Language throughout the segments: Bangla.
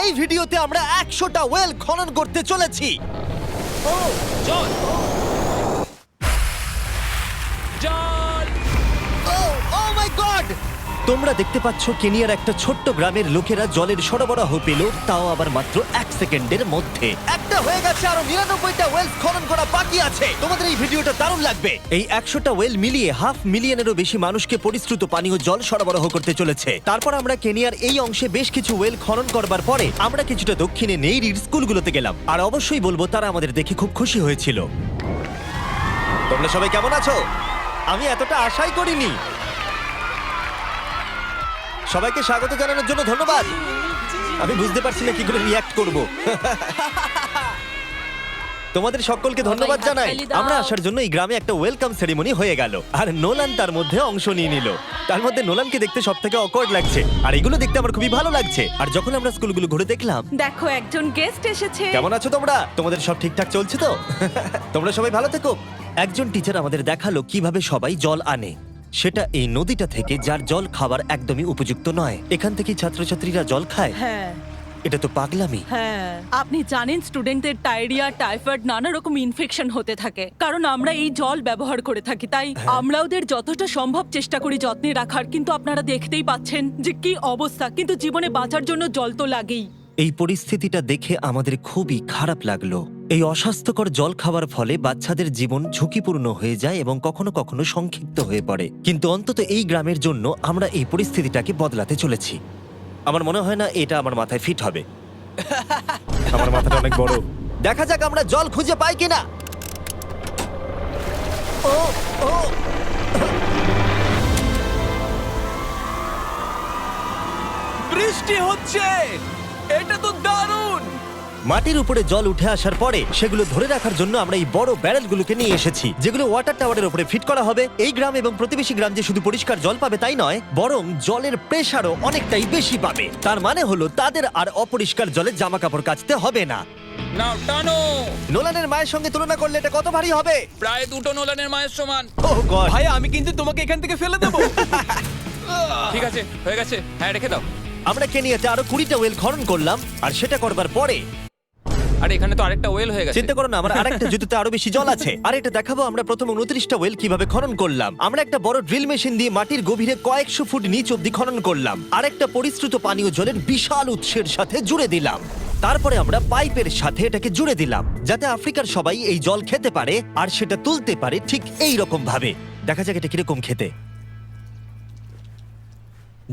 এই ভিডিওতে আমরা 100টা ওয়েল খনন করতে চলেছি। ও জল জল ও ও মাই গড! তোমরা দেখতে পাচ্ছ কেনিয়ার একটা ছোট্ট গ্রামের লোকেরা জলের সরবরাহ পেল, তাও আবার মাত্র 1 সেকেন্ডের মধ্যে। একটা হয়ে গেছে, আরো 99টা ওয়েল খনন করা বাকি আছে। তোমাদের এই ভিডিওটা দারুণ লাগবে। এই 100টা ওয়েল মিলিয়ে 500,000-এরও বেশি মানুষকে পরিশ্রুত পানীয় জল সরবরাহ করতে চলেছে। তারপর আমরা কেনিয়ার এই অংশে বেশ কিছু ওয়েল খনন করবার পরে আমরা কিছুটা দক্ষিণে নেইরির স্কুলগুলোতে গেলাম, আর অবশ্যই বলবো তারা আমাদের দেখে খুব খুশি হয়েছিল। তোমরা সবাই কেমন আছো? আমি এতটা আশাই করিনি। সবাইকে স্বাগত জানানোর জন্য ধন্যবাদ। আমি বুঝতে পারছি না কি করে রিঅ্যাক্ট করব। তোমাদের সকলকে ধন্যবাদ জানাই। আমরা আসার জন্য এই গ্রামে একটা ওয়েলকাম সেরিমনি হয়ে গেল, আর নোলান তার মধ্যে অংশ নিয়ে নিল। তার মধ্যে নোলানকে দেখতে সবথেকে অকওয়ার্ড লাগছে, আর এগুলো দেখতে আমার খুবই ভালো লাগছে। আর যখন আমরা স্কুলগুলো ঘুরে দেখলাম, দেখো একজন গেস্ট এসেছে। কেমন আছো তোমরা? তোমাদের সব ঠিকঠাক চলছে তো? তোমরা সবাই ভালো থেকো। একজন টিচার আমাদের দেখালো কিভাবে সবাই জল আনে। সেটা এই নদীটা থেকে, যার জল খাবার একদমই উপযুক্ত নয়। এখান থেকেই ছাত্রছাত্রীরা জল খায়। হ্যাঁ এটা তো পাগলামি। হ্যাঁ, আপনি জানেন স্টুডেন্টদের ডায়রিয়া, টাইফয়েড, নানা রকম ইনফেকশন হতে থাকে, কারণ আমরা এই জল ব্যবহার করে থাকি। তাই আমরা ওদের যতটা সম্ভব চেষ্টা করি যত্নে রাখার, কিন্তু আপনারা দেখতেই পাচ্ছেন যে কি অবস্থা। কিন্তু জীবনে বাঁচার জন্য জল তো লাগেই। এই পরিস্থিতিটা দেখে আমাদের খুবই খারাপ লাগলো। এই অস্বাস্থ্যকর জল খাওয়ার ফলে বাচ্চাদের জীবন ঝুঁকিপূর্ণ হয়ে যায় এবং কখনো কখনো সংক্ষিপ্ত হয়ে পড়ে। কিন্তু অন্তত এই গ্রামের জন্য আমরা এই পরিস্থিতিটাকে বদলাতে চলেছি। আমার মনে হয় না এটা আমার মাথায় ফিট হবে। আমার মাথাটা অনেক বড়। দেখা যাক আমরা জল খুঁজে পাই কিনা। ও ও বৃষ্টি হচ্ছে, এটা তো দারুণ। মাটির উপরে জল উঠে আসার পরে সেগুলো ধরে রাখার জন্য আমরা এই বড় ব্যারেলগুলোকে নিয়ে এসেছি, যেগুলো ওয়াটার টাওয়ারের উপরে ফিট করা হবে। এই গ্রাম এবং প্রতিবেশী গ্রাম যে শুধু পরিষ্কার জল পাবে তাই নয়, বরং জলের প্রেসারও অনেকটাই বেশি পাবে। তার মানে হলো তাদের আর অপরিষ্কার জলে জামা কাপড় কাচতে হবে না। নাও টানো। নোলানের মায়ের সঙ্গে তুলনা করলে এটা কত ভারী হবে? প্রায় 2টো নোলানের মায়ের সমান। ওহ গড! ভাই আমি কিন্তু তোমাকে এখান থেকে ফেলে দেবো। ঠিক আছে, হয়ে গেছে। হ্যাঁ, রেখে দাও। আমরা কেনিয়াতে আরো 20টা ওয়েল খনন করলাম, আর সেটা করবার পরে আরে এখানে তো আরেকটা ওয়েল হয়ে গেছে। চিন্তা করো না, আমার আরেকটা জুতোতে আরো বেশি জল আছে। আর এটা দেখাবো আমরা প্রথম 29টা ওয়েল কিভাবে খনন করলাম। আমরা একটা বড় ড্রিল মেশিন দিয়ে মাটির গভীরে কয়েকশো ফুট নিচ অব্দি খনন করলাম, আর একটা পরিশ্রুত পানীয় জলের বিশাল উৎসের সাথে জুড়ে দিলাম। তারপরে আমরা পাইপের সাথে এটাকে জুড়ে দিলাম, যাতে আফ্রিকার সবাই এই জল খেতে পারে আর সেটা তুলতে পারে ঠিক এই রকম ভাবে। দেখা যাক এটা কিরকম খেতে।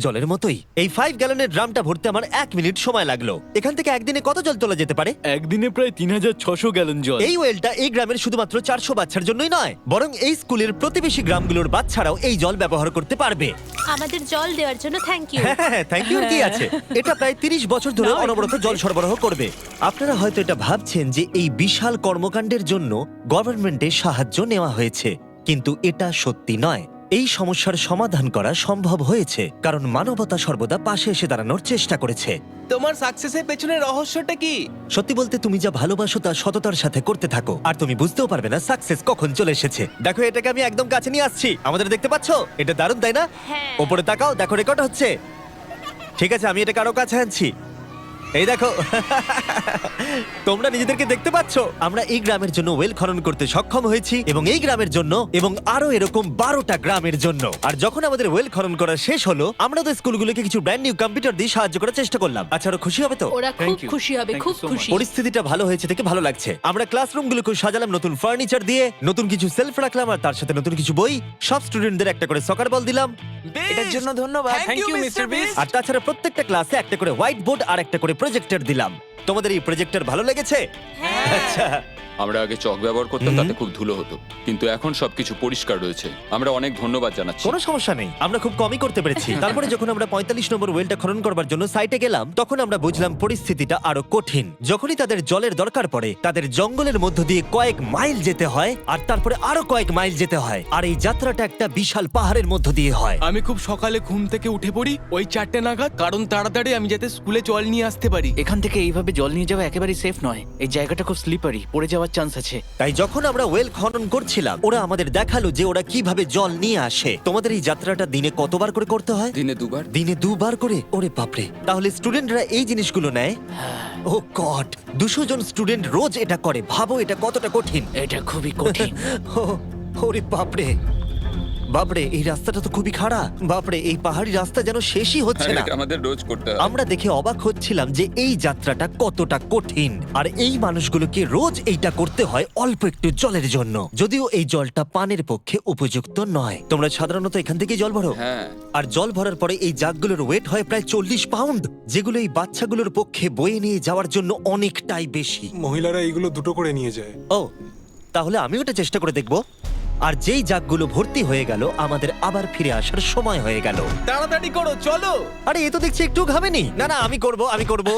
জলের মতোই। এই 5 গ্যালনের ড্রামটা ভরতে আমার 1 মিনিট সময় লাগলো। এখান থেকে একদিনে কত জল তোলা যেতে পারে? একদিনে প্রায় 3600 গ্যালন জল। এই ওয়েলটা এই গ্রামের শুধুমাত্র 400 বাচ্চার জন্যই নয়, বরং এই স্কুলের প্রতিবেশী গ্রামগুলোর বাচ্চারাও এই জল ব্যবহার করতে পারবে। আমাদের জল দেওয়ার জন্য থ্যাংক ইউ। হ্যাঁ, থ্যাংক ইউ কি আছে। এটা প্রায় 30 বছর ধরে অনবরত জল সরবরাহ করবে। আপনারা হয়তো এটা ভাবছেন যে এই বিশাল কর্মকাণ্ডের জন্য গভর্নমেন্টের সাহায্য নেওয়া হয়েছে, কিন্তু এটা সত্যি নয়। এই সমস্যার সমাধান করা সম্ভব হয়েছে কারণ মানবতা সর্বদা পাশে এসে দাঁড়ানোর চেষ্টা করেছে। তোমার সাকসেসের পেছনে রহস্যটা কি? সত্যি বলতে, তুমি যা ভালোবাসো তা সততার সাথে করতে থাকো, আর তুমি বুঝতেও পারবে না সাকসেস কখন চলে এসেছে। দেখো, এটাকে আমি একদম কাছে নিয়ে আসছি। আমাদের দেখতে পাচ্ছো? এটা দারুণ, তাই না? হ্যাঁ। ওপরে তাকাও, দেখো রেকর্ড হচ্ছে। ঠিক আছে, আমি এটাকে আরো কাছে আনছি। এই দেখো। তোমরা নিজেদেরকে দেখতে পাচ্ছো? আমরা এই গ্রামের জন্য ওয়েল খনন করতে সক্ষম হয়েছি, এবং এই গ্রামের জন্য এবং আরো এরকম 12টা গ্রামের জন্য। আর যখন আমাদের ওয়েল খনন করা শেষ হলো, আমরা তো স্কুলগুলোকে কিছু ব্র্যান্ড নিউ কম্পিউটার দিয়ে সাহায্য করার চেষ্টা করলাম। আচ্ছা, ওরা খুশি হবে তো? ওরা খুব Thank you. খুশি হবে, Thank খুব you so খুশি। পরিস্থিতিটা ভালো হয়েছে দেখে ভালো লাগছে। আমরা ক্লাসরুমগুলোকে সাজালাম নতুন ফার্নিচার দিয়ে, নতুন কিছু সেলফ রাখলাম, আর তার সাথে নতুন কিছু বই। সব স্টুডেন্টদের একটা করে সকার বল দিলাম। এটার জন্য ধন্যবাদ। Thank you, Mr. Beast. আর তাছাড়া প্রত্যেকটা ক্লাসে একটা করে হোয়াইট বোর্ড আর একটা করে প্রজেক্টর দিলাম। তোমাদের এই প্রজেক্টর ভালো লেগেছে? আচ্ছা। আমরা আগে চক ব্যবহার করতাম, তাতে খুব ধুলো হতো, কিন্তু এখন সবকিছু পরিষ্কার রয়েছে। আমরা অনেক ধন্যবাদ জানাচ্ছি। কোনো সমস্যা নেই, আমরা খুব কমই করতে পেরেছি। তারপরে যখন আমরা 45 নম্বর ওয়েলটা খনন করবার জন্য সাইটে গেলাম, তখন আমরা বুঝলাম পরিস্থিতিটা আরো কঠিন। যখনই তাদের জলের দরকার পড়ে, তাদের জঙ্গলের মধ্য দিয়ে কয়েক মাইল যেতে হয়, আর তারপরে আরো কয়েক মাইল যেতে হয়, আর এই যাত্রাটা একটা বিশাল পাহাড়ের মধ্য দিয়ে হয়। আমি খুব সকালে ঘুম থেকে উঠে পড়ি ওই 4টে নাগাদ, কারণ তাড়াতাড়ি আমি যাতে স্কুলে জল নিয়ে আসতে পারি। এখান থেকে এইভাবে জল নিয়ে যাওয়া একেবারেই সেফ নয়। এই জায়গাটা খুব স্লিপারি, পড়ে যাওয়ার বাঁচার চান্স আছে। তাই যখন আমরা ওয়েল খনন করছিলাম ওরা আমাদের দেখালো যে ওরা কিভাবে জল নিয়ে আসে। তোমাদের এই যাত্রাটা দিনে কতবার করে করতে হয়? দিনে 2 বার। দিনে 2 বার করে? ওরে বাপরে, তাহলে স্টুডেন্টরা এই জিনিসগুলো নেয়? ও গড, 200 জন স্টুডেন্ট রোজ এটা করে। ভাবো এটা কতটা কঠিন। এটা খুবই কঠিন। ওরে বাপরে, বাপরে এই রাস্তাটা তো খুবই খাড়া। বাপরে, এই পাহাড়ি রাস্তা যেন শেষই হচ্ছে আর না। এটা আমাদের রোজ করতে হয়। আমরা দেখে অবাক হচ্ছিলাম যে এই যাত্রাটা কতটা কঠিন, আর এই মানুষগুলোকে রোজ এইটা করতে হয় অল্প একটু জলের জন্য। যদিও এই জলটা পানের পক্ষে উপযুক্ত নয়। তোমরা সাধারণত এখান থেকে জল ভরো, হ্যাঁ। আর জল ভরার পরে এই জাগগুলোর ওয়েট হয় প্রায় 40 পাউন্ড, যেগুলো এই বাচ্চাগুলোর পক্ষে বয়ে নিয়ে যাওয়ার জন্য অনেকটাই বেশি। মহিলারা এইগুলো দুটো করে নিয়ে যায়। ও, তাহলে আমি ওটা চেষ্টা করে দেখব। আর যেই জাগগুলো ভর্তি হয়ে গেল, আমাদের আবার ফিরে আসার সময় হয়ে গেল। তাড়াতাড়ি করো, চলো। আরে এ তো দেখছি একটু ঘামেনি। না না, আমি করব।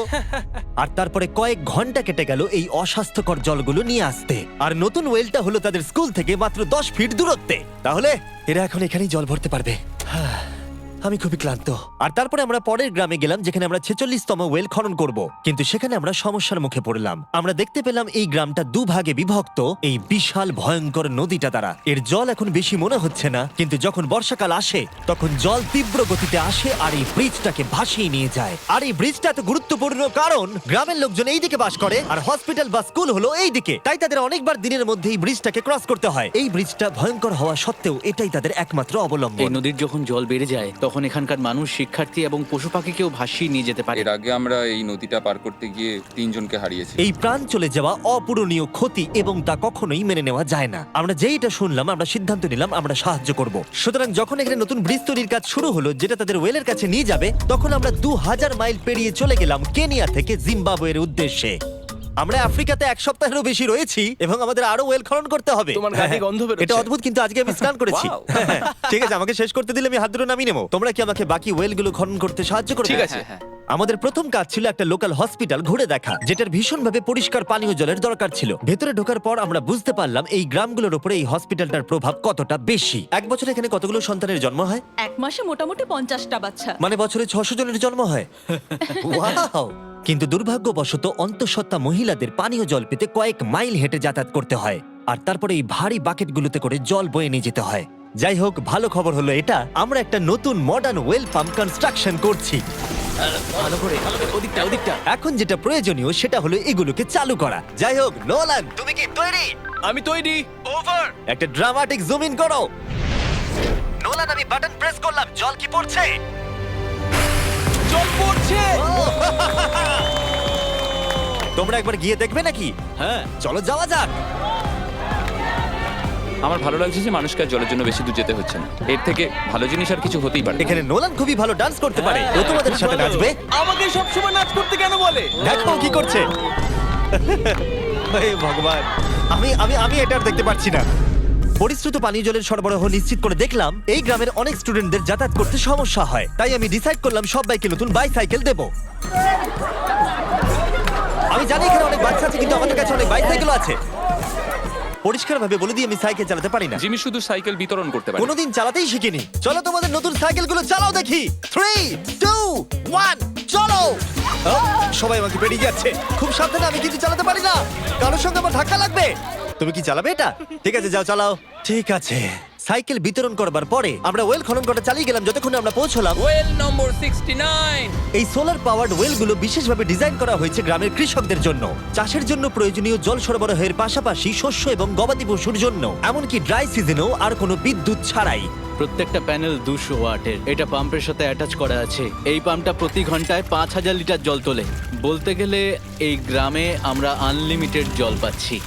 আর তারপরে কয়েক ঘন্টা কেটে গেল এই অস্বাস্থ্যকর জলগুলো নিয়ে আসতে। আর নতুন ওয়েলটা হলো তাদের স্কুল থেকে মাত্র 10 ফিট দূরত্বে। তাহলে এরা এখন এখানেই জল ভরতে পারবে। আমি খুবই ক্লান্ত। আর তারপরে আমরা পরের গ্রামে গেলাম, যেখানে আমরা 46তম ওয়েল খনন করব। কিন্তু সেখানে আমরা সমস্যার মুখে পড়লাম। আমরা দেখতে পেলাম এই গ্রামটা 2 ভাগে বিভক্ত এই বিশাল ভয়ঙ্কর নদীটা দ্বারা। এর জল এখন বেশি মনে হচ্ছে না, কিন্তু যখন বর্ষাকাল আসে তখন জল তীব্র গতিতে আসে আর এই ব্রিজটাকে ভাসিয়ে নিয়ে যায়। আর এই ব্রিজটা এত গুরুত্বপূর্ণ কারণ গ্রামের লোকজন এই দিকে বাস করে আর হসপিটাল বা স্কুল হলো এই দিকে। তাই তাদের অনেকবার দিনের মধ্যে এই ব্রিজটাকে ক্রস করতে হয়। এই ব্রিজটা ভয়ঙ্কর হওয়া সত্ত্বেও এটাই তাদের একমাত্র এই অবলম্বন। নদীর যখন জল বেড়ে যায় তখন এখানকার মানুষ, শিক্ষার্থী এবং পশু পাখিকেও ভাসিয়ে নিয়ে যেতে পারে। এর আগে আমরা এই নদীটা পার করতে গিয়ে 3 জনকে হারিয়েছি। এই প্রাণ চলে যাওয়া অপূরণীয় ক্ষতি, এবং তা কখনোই মেনে নেওয়া যায় না। আমরা যেইটা শুনলাম আমরা সিদ্ধান্ত নিলাম আমরা সাহায্য করব। সুতরাং যখন এখানে নতুন ব্রিজ তৈরির কাজ শুরু হলো, যেটা তাদের ওয়েলের কাছে নিয়ে যাবে, তখন আমরা 2000 মাইল পেরিয়ে চলে গেলাম কেনিয়া থেকে জিম্বাবুয়ের উদ্দেশ্যে। আমরা আফ্রিকাতে 1 সপ্তাহেরও বেশি রয়েছি এবং আমাদের আরো ওয়েল খনন করতে হবে। তোমার গা থেকে গন্ধ বেরোচ্ছে। এটা অদ্ভুত, কিন্তু আজকে আমি স্নান করেছি। Wow! ঠিক আছে, আমাকে শেষ করতে দিলে আমি হাত ধরে নামিয়ে নেবো। তোমরা কি আমাকে বাকি ওয়েলগুলো খনন করতে সাহায্য করবে? ঠিক আছে। হ্যাঁ। আমাদের প্রথম কাজ ছিল একটা লোকাল হসপিটাল ঘুরে দেখা, যেটার ভীষণভাবে পরিষ্কার পানীয় জলের দরকার ছিল। ভেতরে ঢোকার পর আমরা বুঝতে পারলাম এই গ্রামগুলোর উপরে এই হসপিটালটার প্রভাব কতটা বেশি। এক বছরে এখানে কতগুলো সন্তানের জন্ম হয়? এক মাসে মোটামুটি 50টা বাচ্চা। মানে বছরে 600 জনের জন্ম হয়। ওয়াও! কিন্তু দুর্ভাগ্যবশত অন্তঃসত্ত্বা মহিলাদের পানীয় জল পেতে কয়েক মাইল হেঁটে যাতায়াত করতে হয়, আর তারপরে এই ভারী বাকেটগুলোতে করে জল বয়ে নিয়ে যেতে হয়। যাই হোক, ভালো খবর হলো এটা, আমরা একটা নতুন মডার্ন ওয়েল পাম্প কনস্ট্রাকশন করছি। ভালো করে, ওদিকটা। এখন যেটা প্রয়োজনীয় সেটা হলো এগুলোকে চালু করা। যাই হোক, নোলান, তুমি কি তৈরি? আমি তৈরি। ওভার। একটা ড্রামাটিক জুম ইন করো। নোলান, আমি বাটন প্রেস করলাম, জল কি পড়ছে? জল পড়ছে। তোমরা একবার গিয়ে দেখবে নাকি? হ্যাঁ, চলো যাওয়া যাক। আমার ভালো লাগছে যে মানুষকে আর জলের জন্য বেশি দূর যেতে হচ্ছে না। এর থেকে ভালো জিনিস আর কিছু হতেই পারে না। এখানে নোলান খুবই ভালো ডান্স করতে পারে, ও তোমাদের সাথে নাচবে। আমাকে সবসময় নাচ করতে কেন বলে? দেখো ও কি করছে। হে ভগবান, আমি আমি আমি এটা আর দেখতে পাচ্ছি না। পরিশ্রুত পানীয় জলের সরবরাহ নিশ্চিত করে দেখলাম এই গ্রামের অনেক স্টুডেন্টদের যাতায়াত করতে সমস্যা হয়। তাই আমি ডিসাইড করলাম সবাইকে নতুন বাইসাইকেল দেব। আমি জানি এখানে অনেক বাচ্চা আছে, কিন্তু আমাদের কাছে অনেক বাইসাইকেলও আছে। পরিষ্কারভাবে বলে দিই আমি সাইকেল চালাতে পারি না, জিমি শুধু সাইকেল বিতরণ করতে পারে। কোনোদিন চালাতেই শিখিনি। চলো তোমাদের নতুন সাইকেলগুলো চালাও দেখি। 3, 2, 1, চলো। সবাই আমাকে বেরিয়ে যাচ্ছে। খুব সাবধানে, আমি কিছু চালাতে পারি না, কারোর সঙ্গে আমার ধাক্কা লাগবে। তুমি কি চালাবে এটা? ঠিক আছে, যাও চালাও। ঠিক আছে। সাইকেল বিতরণ করবার পরে আমরা ওয়েল খনন করা চালিয়ে গেলাম যতক্ষণ আমরা পৌঁছলাম। ওয়েল নম্বর 69। এই সোলার পাওয়ার্ড ওয়েলগুলো বিশেষভাবে ডিজাইন করা হয়েছে গ্রামের কৃষকদের জন্য, চাষের জন্য প্রয়োজনীয় জল সরবরাহের পাশাপাশি শস্য এবং গবাদি পশুর জন্য, এমনকি ড্রাই সিজনেও আর কোনো বিদ্যুৎ ছাড়াই। প্রত্যেকটা প্যানেল 200 ওয়াটের। এটা পাম্পের সাথে অ্যাটাচ করা আছে। এই পাম্পটা প্রতি ঘন্টায় 5000 লিটার জল তোলে। বলতে গেলে এই গ্রামে আমরা আনলিমিটেড জল পাচ্ছি।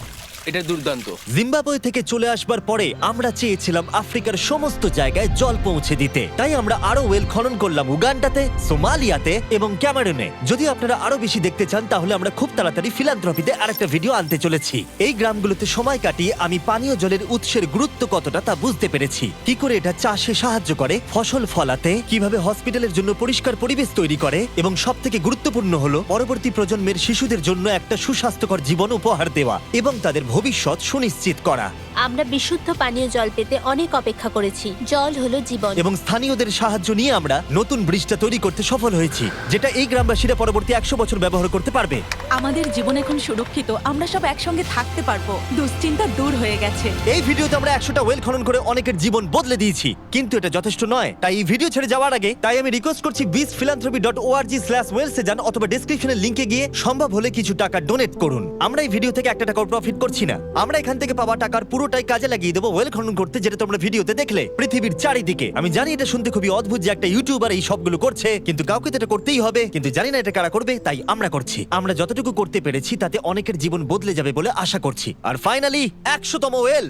এটা দুর্দান্ত। জিম্বাবুয়ে থেকে চলে আসবার পরে আমরা চেয়েছিলাম আফ্রিকার সমস্ত জায়গায় জল পৌঁছে দিতে, তাই আমরা আরো ওয়েল খনন করলাম উগান্ডাতে, সোমালিয়াতে এবং ক্যামেরুনে। যদি আপনারা আরো বেশি দেখতে চান তাহলে আমরা খুব তাড়াতাড়ি ফিলান্থ্রপিতে আরেকটা ভিডিও আনতে চলেছি। এই গ্রামগুলোতে সময় কাটিয়ে আমি পানীয় জলের উৎসের গুরুত্ব কতটা তা বুঝতে পেরেছি। কি করে এটা চাষে সাহায্য করে, ফসল ফলাতে, কিভাবে হসপিটালের জন্য পরিষ্কার পরিবেশ তৈরি করে, এবং সবথেকে গুরুত্বপূর্ণ হলো পরবর্তী প্রজন্মের শিশুদের জন্য একটা সুস্বাস্থ্যকর জীবন উপহার দেওয়া এবং তাদের ভবিষ্যৎ সুনিশ্চিত করা আমরা বিশুদ্ধ পানীয় জল পেতে অনেক অপেক্ষা করেছি। জল হলো জীবন। এবং স্থানীয়দের সাহায্য নিয়ে আমরা নতুন ব্রিজটা তৈরি করতে সফল হয়েছি, যেটা এই গ্রামবাসীরা পরবর্তী 100 বছর ব্যবহার করতে পারবে। আমাদের জীবন এখন সুরক্ষিত, আমরা সব একসঙ্গে থাকতে পারবো, দুশ্চিন্তা দূর হয়ে গেছে। এই ভিডিওতে আমরা 100টা ওয়েল খনন করে অনেকের জীবন বদলে দিয়েছি, কিন্তু এটা যথেষ্ট নয়। তাই এই ভিডিও ছেড়ে যাওয়ার আগে আমি রিকোয়েস্ট করছি beastphilanthropy.org/wales এ যান, অথবা ডেসক্রিপশনের লিংকে গিয়ে সম্ভব হলে কিছু টাকা ডোনেট করুন। আমরা এই ভিডিও থেকে 1 টাকাও প্রফিট করছি না, আমরা এখান থেকে পাওয়া টাকার পুরোটাই কাজে লাগিয়ে দেবো ওয়েল খনন করতে, যেটা তোমরা ভিডিওতে দেখলে পৃথিবীর চারিদিকে। আমি জানি এটা শুনতে খুবই অদ্ভুত যে একটা ইউটিউবার এই সবগুলো করছে, কিন্তু কাউকে তো এটা করতেই হবে। কিন্তু জানি না এটা কারা করবে, তাই আমরা করছি। আমরা যতটুকু করতে পেরেছি তাতে অনেকের জীবন বদলে যাবে বলে আশা করছি। আর ফাইনালি 100তম ওয়েল।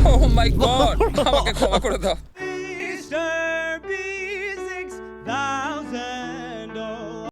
ও মাই গড, আমাকে ক্ষমা করে দাও।